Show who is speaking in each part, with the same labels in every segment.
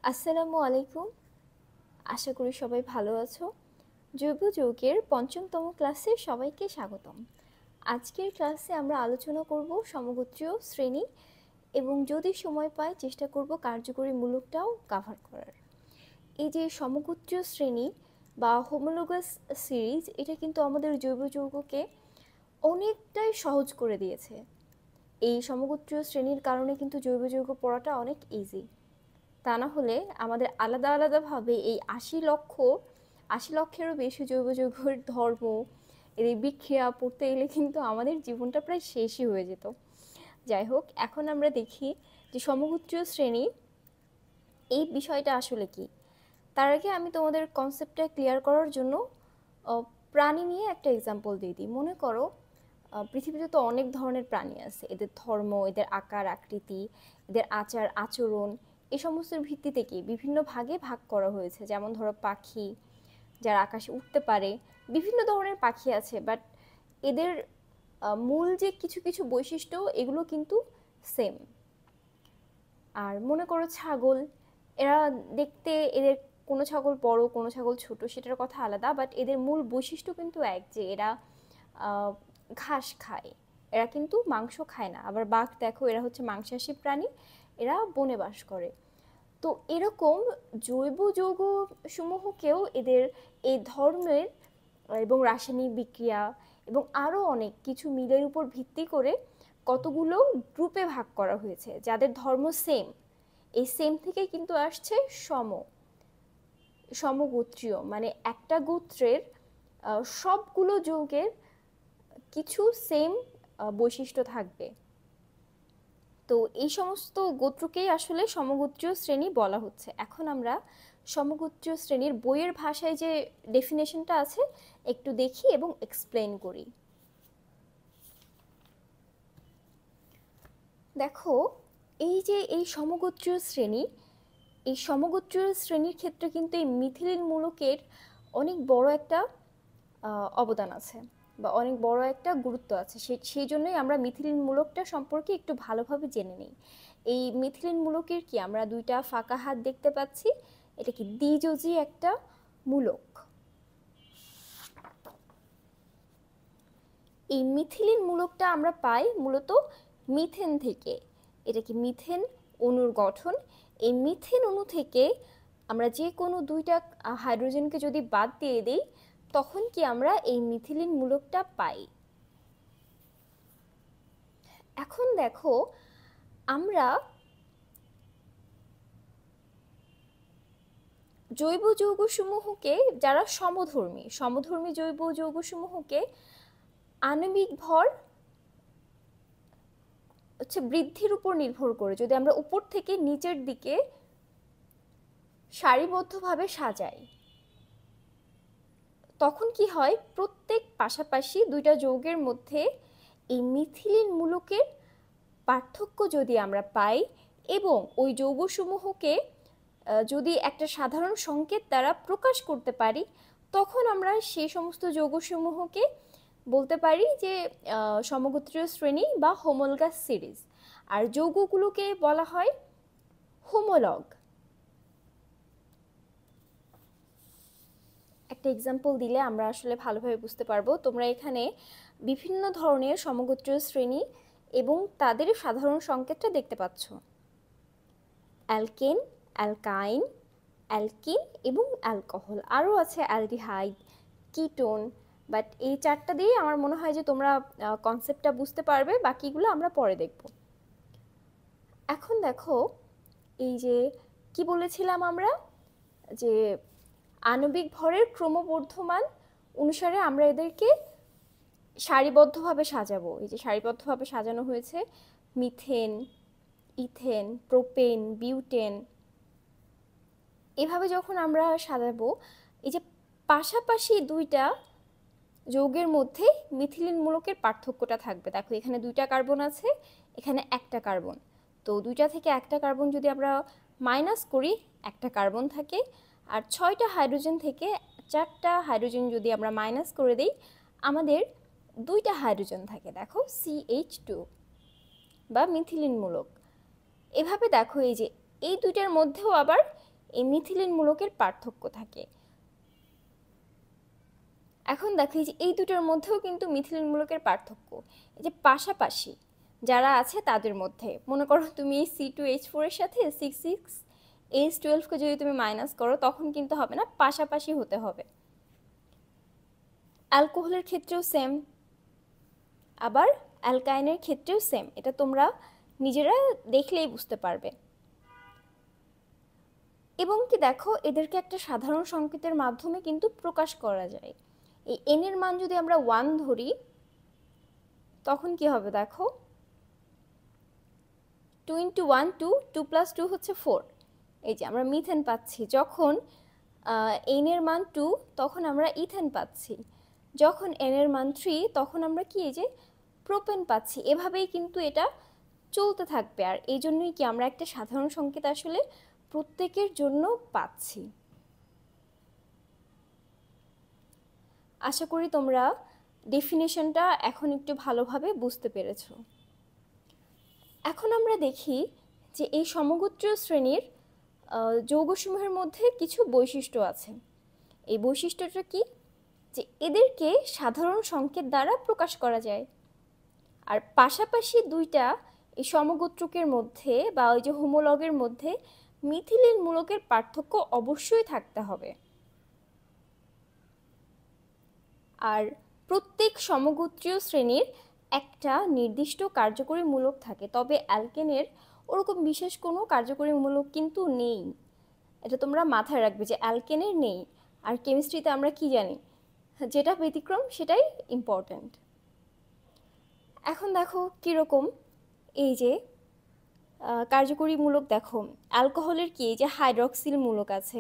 Speaker 1: আসসালামু আলাইকুম। আশা করি সবাই ভালো আছো। জৈব যৌগের পঞ্চমতম ক্লাসে সবাইকে স্বাগতম। আজকের ক্লাসে আমরা আলোচনা করব সমগোত্রীয় শ্রেণী এবং যদি সময় পাই চেষ্টা করব কার্যকরী মূলকটাও কভার করার। এই যে সমগোত্রীয় শ্রেণী বা হোমোলোগাস সিরিজ, এটা কিন্তু আমাদের জৈব যৌগকে অনেকটাই সহজ করে দিয়েছে। এই সমগোত্রীয় শ্রেণীর কারণে কিন্তু জৈব যৌগ পড়াটা অনেক ইজি। তা না হলে আমাদের আলাদা আলাদাভাবে এই ৮০ লক্ষেরও বেশি জৈব যৌগের ধর্ম, এর বিক্রিয়া পড়তে গেলে কিন্তু আমাদের জীবনটা প্রায় শেষই হয়ে যেত। যাই হোক, এখন আমরা দেখি যে সমগোত্রীয় শ্রেণী এই বিষয়টা আসলে কি। তার আগে আমি তোমাদের কনসেপ্টটা ক্লিয়ার করার জন্য প্রাণী নিয়ে একটা এক্সাম্পল দিয়ে দিই। মনে করো পৃথিবীতে তো অনেক ধরনের প্রাণী আছে, এদের ধর্ম, এদের আকার আকৃতি, এদের আচার আচরণ, এই সমস্তের ভিত্তিতে কি বিভিন্ন ভাগে ভাগ করা হয়েছে। যেমন ধরো পাখি, যারা আকাশে উঠতে পারে, বিভিন্ন ধরনের পাখি আছে, বাট এদের মূল যে কিছু কিছু বৈশিষ্ট্য এগুলো কিন্তু সেম। আর মনে করো ছাগল, এরা দেখতে, এদের কোনো ছাগল বড় কোনো ছাগল ছোট সেটার কথা আলাদা, বাট এদের মূল বৈশিষ্ট্য কিন্তু এক, যে এরা ঘাস খায়, এরা কিন্তু মাংস খায় না। আবার বাঘ দেখো, এরা হচ্ছে মাংসাশী প্রাণী, এরা বনে বাস করে। তো এরকম জৈব যৌগ সমূহকেও এদের এই ধর্মের এবং রাসায়নিক বিক্রিয়া এবং আরও অনেক কিছু মিলের উপর ভিত্তি করে কতগুলো গ্রুপে ভাগ করা হয়েছে, যাদের ধর্ম সেম। এই সেম থেকেই কিন্তু আসছে সমগোত্রীয়, মানে একটা গোত্রের সবগুলো যৌগের কিছু সেম বৈশিষ্ট্য থাকবে। তো এই সমস্ত গোত্রকেই আসলে সমগোত্রীয় শ্রেণী বলা হচ্ছে। এখন আমরা সমগোত্রীয় শ্রেণীর বইয়ের ভাষায় যে ডেফিনেশনটা আছে একটু দেখি এবং এক্সপ্লেন করি। দেখো, এই যে এই সমগোত্রীয় শ্রেণী, এই সমগোত্রীয় শ্রেণীর ক্ষেত্রে কিন্তু এই মিথিলিন মূলকের অনেক বড় একটা অবদান আছে বা অনেক বড় একটা গুরুত্ব আছে। সেই জন্যই আমরা মিথিলিন মূলকটা সম্পর্কে একটু ভালোভাবে জেনে নিই। এই মিথিলিন মূলকের কি আমরা দুইটা ফাঁকা হাত দেখতে পাচ্ছি, এটা কি দ্বিযোজী একটা মূলক। এই মিথিলিন মূলকটা আমরা পাই মূলত মিথেন থেকে। এটা কি মিথেন অণুর গঠন। এই মিথেন অণু থেকে আমরা যে কোনো দুইটা হাইড্রোজেনকে যদি বাদ দিয়ে দিই, তখন কি আমরা এই মিথিলিন মূলকটা পাই। এখন দেখো, আমরা জৈব যৌগসমূহকে, যারা সমধর্মী জৈব যৌগসমূহকে আণবিক ভর হচ্ছে বৃদ্ধির উপর নির্ভর করে যদি আমরা উপর থেকে নিচের দিকে সারিবদ্ধভাবে সাজাই, তখন কি হয়, প্রত্যেক পাশাপাশি দুইটা যৌগের মধ্যে এই মিথিলিন মূলকের পার্থক্য যদি আমরা পাই এবং ওই যৌগসমূহকে যদি একটা সাধারণ সংকেত দ্বারা প্রকাশ করতে পারি, তখন আমরা সেই সমস্ত যৌগসমূহকে বলতে পারি যে সমগোত্রীয় শ্রেণী বা হোমোলগাস সিরিজ। আর যৌগগুলোকে বলা হয় হোমোলগ। একটা এক্সাম্পল দিলে আমরা আসলে ভালোভাবে বুঝতে পারবো। তোমরা এখানে বিভিন্ন ধরনের সমগোত্রীয় শ্রেণী এবং তাদের সাধারণ সংকেতটা দেখতে পাচ্ছ। অ্যালকেন, অ্যালকাইন, অ্যালকিন এবং অ্যালকোহল। আরও আছে অ্যালডিহাইড, কিটোন, বাট এই চারটা দিয়ে আমার মনে হয় যে তোমরা কনসেপ্টটা বুঝতে পারবে, বাকিগুলো আমরা পরে দেখব। এখন দেখো, এই যে কি বলেছিলাম আমরা, যে আণবিক ভরের ক্রমবর্ধমান অনুসারে আমরা এদেরকে সারিবদ্ধভাবে সাজাবো। এই যে সারিবদ্ধভাবে সাজানো হয়েছে মিথেন, ইথেন, প্রোপেন, বিউটেন, এভাবে যখন আমরা সাজাবো, এই যে পাশাপাশি দুইটা যৌগের মধ্যে মিথিলিন মূলকের পার্থক্যটা থাকবে। দেখো, এখানে দুইটা কার্বন আছে, এখানে একটা কার্বন। তো দুইটা থেকে একটা কার্বন যদি আমরা মাইনাস করি, একটা কার্বন থাকে। আর 6টা হাইড্রোজেন থেকে 4টা হাইড্রোজেন যদি আমরা মাইনাস করে দিই, আমাদের 2টা হাইড্রোজেন থাকে। দেখো, CH2 বা মিথিলিন মূলক। এভাবে দেখো, এই যে এই দুইটার মধ্যেও আবার এই মিথিলিন মূলকের পার্থক্য থাকে। এখন দেখো এই যে এই দুটোর মধ্যেও কিন্তু মিথিলিন মূলকের পার্থক্য, এই যে পাশাপাশি যারা আছে তাদের মধ্যে, মনে করো তুমি C2H4 এর সাথে 6,6H12কে যদি তুমি মাইনাস করো তখন কিন্তু হবে না, পাশাপাশি হতে হবে। অ্যালকোহলের ক্ষেত্রেও সেম, আবার অ্যালকাইনের ক্ষেত্রেও সেম, এটা তোমরা নিজেরা দেখলেই বুঝতে পারবে। এবং কি দেখো এদেরকে একটা সাধারণ সংকেতের মাধ্যমে কিন্তু প্রকাশ করা যায়। এই n এর মান যদি আমরা 1 ধরি তখন কি হবে দেখো, 2 × 1 2, 2 + 2 হচ্ছে 4, এই যে আমরা মিথেন পাচ্ছি। যখন n এর মান 2 তখন আমরা ইথেন পাচ্ছি, যখন n এর মান 3 তখন আমরা কি এই যে প্রোপেন পাচ্ছি। এভাবেই কিন্তু এটা চলতে থাকবে, আর এই জন্যই কি আমরা একটা সাধারণ সংকেত আসলে প্রত্যেকের জন্য পাচ্ছি। আশা করি তোমরা ডেফিনেশনটা এখন একটু ভালোভাবে বুঝতে পেরেছো। এখন আমরা দেখি যে এই সমগোত্রীয় শ্রেণীর যৌগসমূহের মধ্যে কিছু বৈশিষ্ট্য আছে। এই বৈশিষ্ট্যটা কি, যে এদেরকে সাধারণ সংকেত দ্বারা প্রকাশ করা যায়, আর পাশাপাশি দুইটা এই সমগোত্রকের মধ্যে বা ওই যে হোমোলগের মধ্যে মিথিলিন মূলকের পার্থক্য অবশ্যই থাকতে হবে। আর প্রত্যেক সমগোত্রীয় শ্রেণীর একটা নির্দিষ্ট কার্যকরী মূলক থাকে, তবে অ্যালকেনের ওরকম বিশেষ কোনো কার্যকরী মূলক কিন্তু নেই। এটা তোমরা মাথায় রাখবে যে অ্যালকেনের নেই। আর কেমিস্ট্রিতে আমরা কি জানি, যেটা ব্যতিক্রম সেটাই ইম্পর্ট্যান্ট। এখন দেখো কীরকম, এই যে কার্যকরী মূলক দেখো, অ্যালকোহলের কি যে হাইড্রক্সিল মূলক আছে,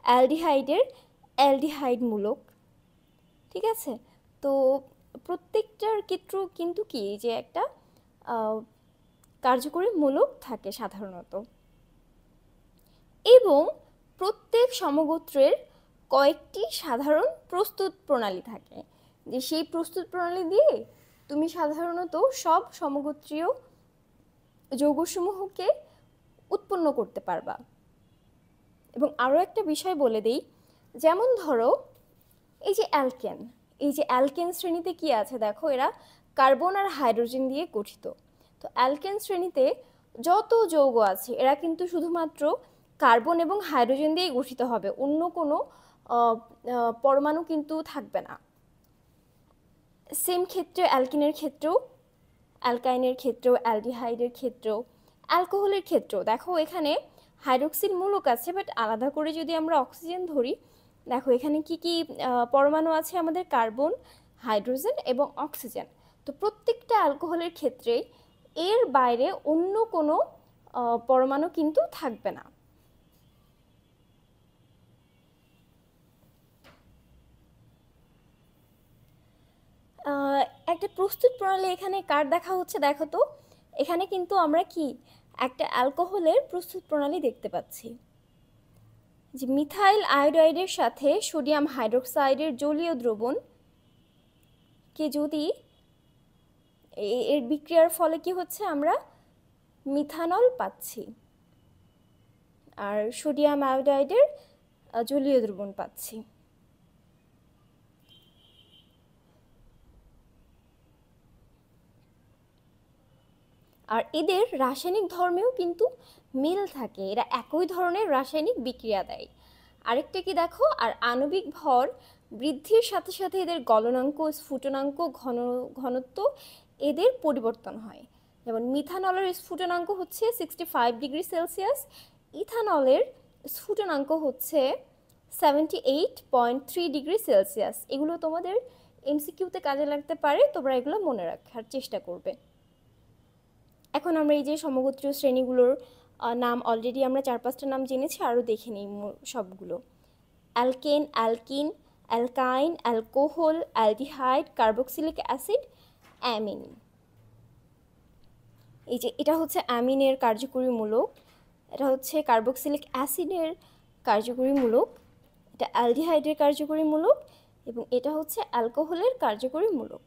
Speaker 1: অ্যালডিহাইডের অ্যালডিহাইড মূলক, ঠিক আছে। তো প্রত্যেকটার ক্ষেত্র কিন্তু কি যে একটা কার্যকরী মূলক থাকে সাধারণত, এবং প্রত্যেক সমগোত্রের কয়েকটি সাধারণ প্রস্তুত প্রণালী থাকে, যে সেই প্রস্তুত প্রণালী দিয়ে তুমি সাধারণত সব সমগোত্রীয় যৌগসমূহকে উৎপন্ন করতে পারবা। এবং আরও একটা বিষয় বলে দেই, যেমন ধরো এই যে অ্যালকেন, এই যে অ্যালকেন শ্রেণীতে কি আছে দেখো, এরা কার্বন আর হাইড্রোজেন দিয়ে গঠিত। তো অ্যালকেন শ্রেণীতে যত যৌগ আছে এরা কিন্তু শুধুমাত্র কার্বন এবং হাইড্রোজেন দিয়েই গঠিত হবে, অন্য কোনো পরমাণু কিন্তু থাকবে না। সেম ক্ষেত্রে অ্যালকিনের ক্ষেত্রেও, অ্যালকাইনের ক্ষেত্রেও, অ্যালডিহাইডের ক্ষেত্রেও, অ্যালকোহলের ক্ষেত্রেও দেখো এখানে হাইড্রক্সিল মূলক আছে, বাট আলাদা করে যদি আমরা অক্সিজেন ধরি, দেখো এখানে কি কি পরমাণু আছে আমাদের, কার্বন, হাইড্রোজেন এবং অক্সিজেন। তো প্রত্যেকটা অ্যালকোহলের ক্ষেত্রে এর বাইরে অন্য কোনো পরমাণু কিন্তু থাকবে না। একটা প্রস্তুত প্রণালী এখানে কার দেখা হচ্ছে দেখো তো, এখানে কিন্তু আমরা কি একটা অ্যালকোহলের প্রস্তুত প্রণালী দেখতে পাচ্ছি, যে মিথাইল আয়োডাইডের সাথে সোডিয়াম হাইড্রোক্সাইডের জলীয় দ্রবণ কে যদি এর বিক্রিয়ার ফলে কি হচ্ছে, আমরা মিথানল পাচ্ছি, আর সোডিয়াম আয়োডাইডের জলীয় দ্রবণ পাচ্ছি। আর এদের রাসায়নিক ধর্মেও কিন্তু মিল থাকে, এরা একই ধরনের রাসায়নিক বিক্রিয়া দেয়। আরেকটা কি দেখো, আর আণবিক ভর বৃদ্ধির সাথে সাথে এদের গলনাঙ্ক, স্ফুটনাঙ্ক, ঘনত্ব এদের পরিবর্তন হয়। যেমন মিথানলের স্ফুটনাঙ্ক হচ্ছে 65 ডিগ্রি সেলসিয়াস, ইথানলের স্ফুটনাঙ্ক হচ্ছে 78.3 ডিগ্রি সেলসিয়াস। এগুলো তোমাদের এমসিকিউতে কাজে লাগতে পারে, তোমরা এগুলো মনে রাখার চেষ্টা করবে। এখন আমরা এই যে সমগোত্রীয় শ্রেণীগুলোর নাম অলরেডি আমরা 4-5টা নাম জেনেছি, আরও দেখে নিই সবগুলো। Alkane, alkyne, অ্যালকাইন, alcohol, aldehyde, carboxylic acid, amine. এই যে এটা হচ্ছে অ্যামিনের কার্যকরী মূলক, এটা হচ্ছে কার্বক্সিলিক অ্যাসিডের কার্যকরী মূলক, এটা অ্যালডিহাইডের কার্যকরী মূলক, এবং এটা হচ্ছে অ্যালকোহলের কার্যকরী মূলক।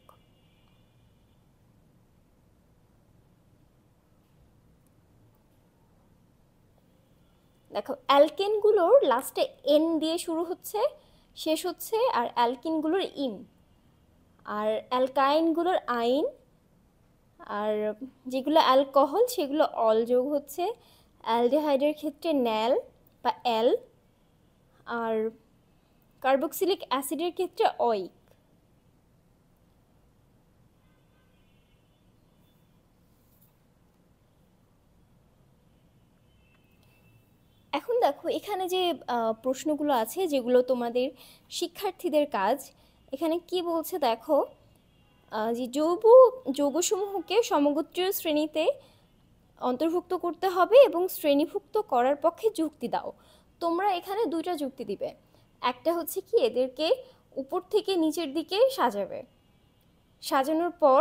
Speaker 1: দেখো অ্যালকেনগুলোর লাস্টে এন দিয়ে শুরু হচ্ছে, শেষ হচ্ছে, আর অ্যালকিনগুলোর ইন, আর অ্যালকাইনগুলোর আইন, আর যেগুলো অ্যালকোহল সেগুলো অল যোগ হচ্ছে, অ্যালডিহাইডের ক্ষেত্রে ন্যাল বা অ্যাল, আর কার্বক্সিলিক অ্যাসিডের ক্ষেত্রে অইক। এখন দেখো এখানে যে প্রশ্নগুলো আছে যেগুলো তোমাদের শিক্ষার্থীদের কাজ, এখানে কি বলছে দেখো, যে যৌগসমূহকে সমগোত্রীয় শ্রেণীতে অন্তর্ভুক্ত করতে হবে এবং শ্রেণীভুক্ত করার পক্ষে যুক্তি দাও। তোমরা এখানে দুইটা যুক্তি দিবে। একটা হচ্ছে কি, এদেরকে উপর থেকে নিচের দিকে সাজাবে, সাজানোর পর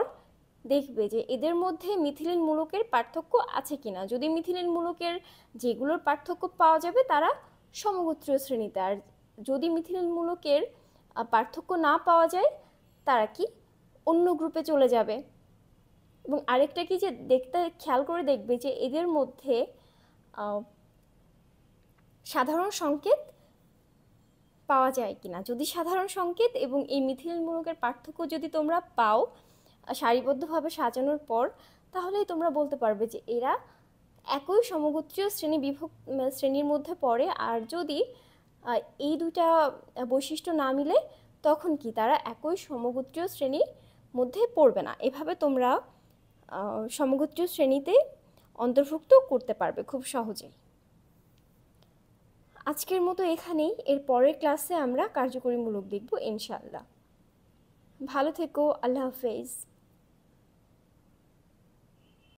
Speaker 1: দেখবে যে এদের মধ্যে মিথিলিন মূলকের পার্থক্য আছে কিনা। যদি মিথিলিন মূলকের যেগুলোর পার্থক্য পাওয়া যাবে তারা সমগোত্রীয় শ্রেণীতে, আর যদি মিথিলিন মূলকের পার্থক্য না পাওয়া যায় তারা কি অন্য গ্রুপে চলে যাবে। এবং আরেকটা কি, যে দেখতে খেয়াল করে দেখবে যে এদের মধ্যে সাধারণ সংকেত পাওয়া যায় কিনা। যদি সাধারণ সংকেত এবং এই মিথিলিন মূলকের পার্থক্য যদি তোমরা পাও সারিবদ্ধভাবে সাজানোর পর, তাহলেই তোমরা বলতে পারবে যে এরা একই সমগোত্রীয় শ্রেণীর মধ্যে পড়ে। আর যদি এই দুইটা বৈশিষ্ট্য না মিলে তখন কি তারা একই সমগোত্রীয় শ্রেণীর মধ্যে পড়বে না। এভাবে তোমরা সমগোত্রীয় শ্রেণীতে অন্তর্ভুক্ত করতে পারবে খুব সহজেই। আজকের মতো এখানেই, এর পরের ক্লাসে আমরা কার্যকরীমূলক দেখব ইনশাআল্লাহ। ভালো থেকো, আল্লাহ হাফেজ।